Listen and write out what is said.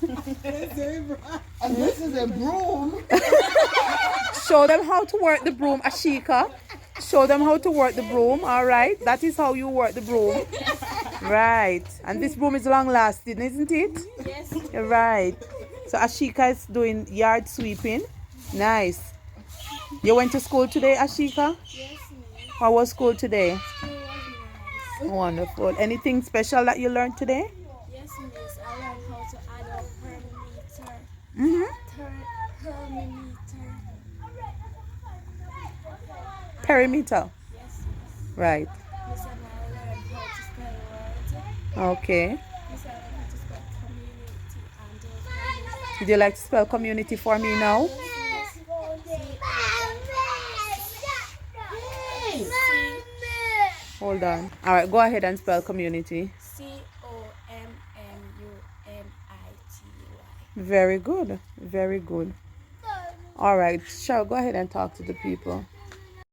And this is a broom. Show them how to work the broom, Ashika. Show them how to work the broom, all right? That is how you work the broom. Right. And this broom is long lasting, isn't it? Yes. Right. So Ashika is doing yard sweeping. Nice. You went to school today, Ashika? Yes, miss. How was school today? School was nice. Wonderful. Anything special that you learned today? Yes, miss. I learned how to add up perimeter. Mm-hmm. Perimeter. Perimeter. Yes, miss. Right. Miss, and I learned how to spell words. Okay. Miss, I learned how to spell community and those Would you like to spell community for me now? Hold on. All right, go ahead and spell community. COMMUNITY. Very good. Very good. All right, Cheryl, go ahead and talk to the people.